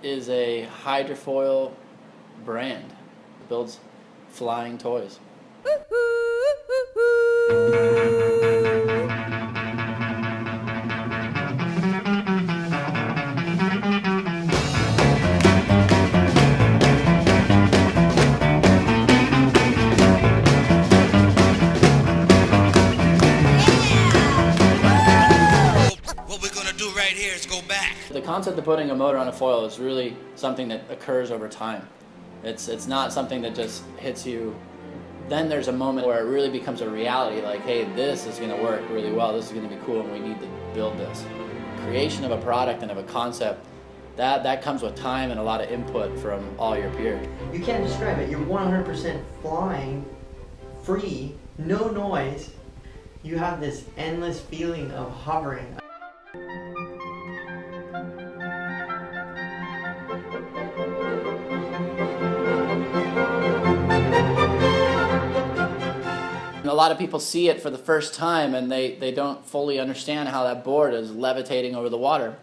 is a hydrofoil brand. It builds flying toys. The concept of putting a motor on a foil is really something that occurs over time. It's not something that just hits you. Then there's a moment where it really becomes a reality, like, hey, this is going to work really well, this is going to be cool, and we need to build this. Creation of a product and of a concept, that comes with time and a lot of input from all your peers. You can't describe it. You're 100% flying, free, no noise. You have this endless feeling of hovering. A lot of people see it for the first time and they don't fully understand how that board is levitating over the water.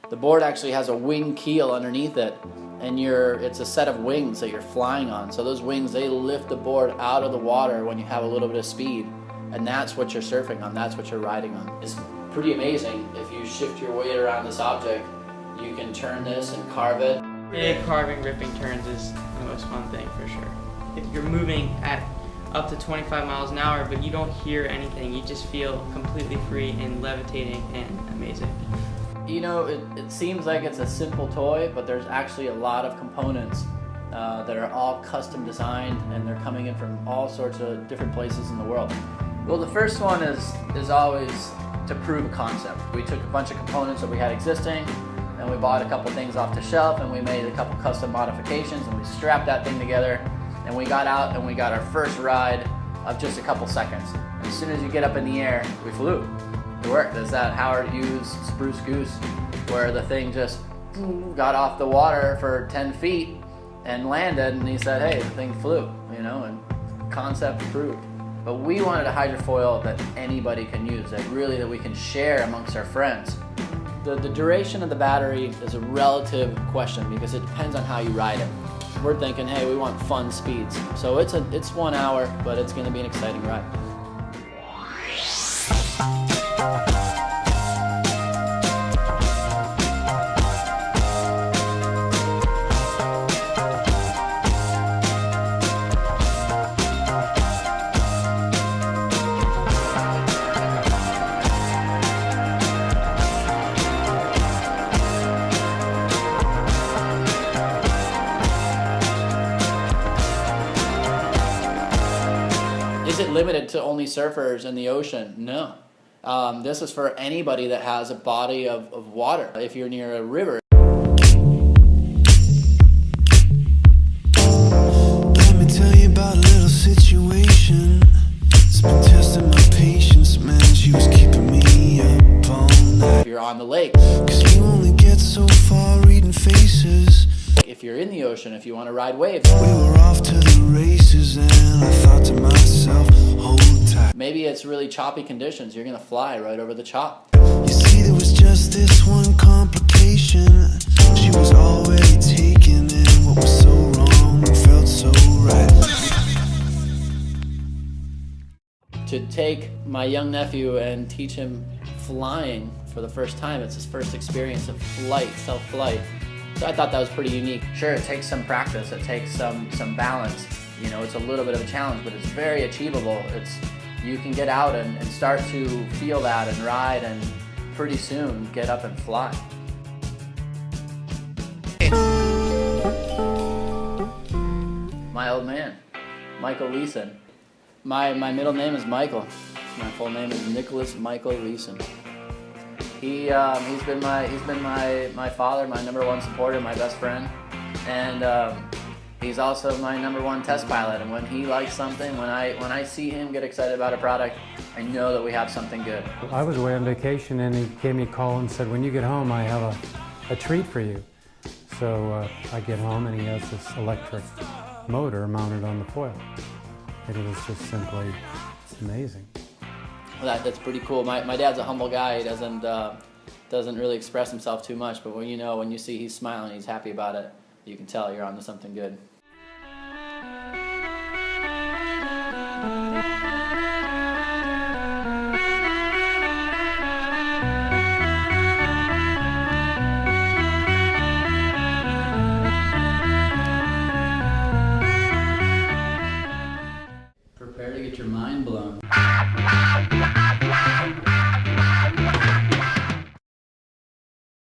The board actually has a wing keel underneath it, and it's a set of wings that you're flying on. So those wings, they lift the board out of the water when you have a little bit of speed, and that's what you're surfing on, that's what you're riding on. It's pretty amazing. If you shift your weight around this object, you can turn this and carve it. Yeah, carving, ripping turns is the most fun thing for sure. If you're moving at up to 25 miles an hour, but you don't hear anything. You just feel completely free and levitating and amazing. You know, it seems like it's a simple toy, but there's actually a lot of components that are all custom designed, and they're coming in from all sorts of different places in the world. Well, the first one is always to prove a concept. We took a bunch of components that we had existing, and we bought a couple things off the shelf, and we made a couple custom modifications, and we strapped that thing together. And we got out and we got our first ride of just a couple seconds. And as soon as you get up in the air, we flew. It worked. There's that Howard Hughes Spruce Goose where the thing just got off the water for 10 feet and landed, and he said, hey, the thing flew, you know, and concept proved. But we wanted a hydrofoil that anybody can use, that we can share amongst our friends. The duration of the battery is a relative question because it depends on how you ride it. We're thinking, hey, we want fun speeds. So it's 1 hour, but it's going to be an exciting ride. Is it limited to only surfers in the ocean? No. This is for anybody that has a body of water. If you're near a river. Let me tell you about a little situation. It's been testing my patience, man. She was keeping me up all night. If you're on the lake. 'Cause you only get so far reading faces. If you're in the ocean, if you want to ride waves. We were off to the races and I thought to myself, hold tight. Maybe it's really choppy conditions. You're going to fly right over the chop. You see, there was just this one complication. She was already taken in what was so wrong and felt so right. To take my young nephew and teach him flying for the first time, it's his first experience of flight, self-flight. So I thought that was pretty unique. Sure, it takes some practice, it takes some balance. You know, it's a little bit of a challenge, but it's very achievable. You can get out and start to feel that and ride, and pretty soon get up and fly. My old man, Michael Leeson. My middle name is Michael. My full name is Nicholas Michael Leeson. He's been my father, my #1 supporter, my best friend, and he's also my #1 test pilot. And when he likes something, when I see him get excited about a product, I know that we have something good. I was away on vacation and he gave me a call and said, when you get home, I have a treat for you. So I get home and he has this electric motor mounted on the foil. And it was just simply amazing. Well, that's pretty cool. My dad's a humble guy. He doesn't really express himself too much, but when you see he's smiling, he's happy about it, you can tell you're onto something good. Prepare to get your mind blown.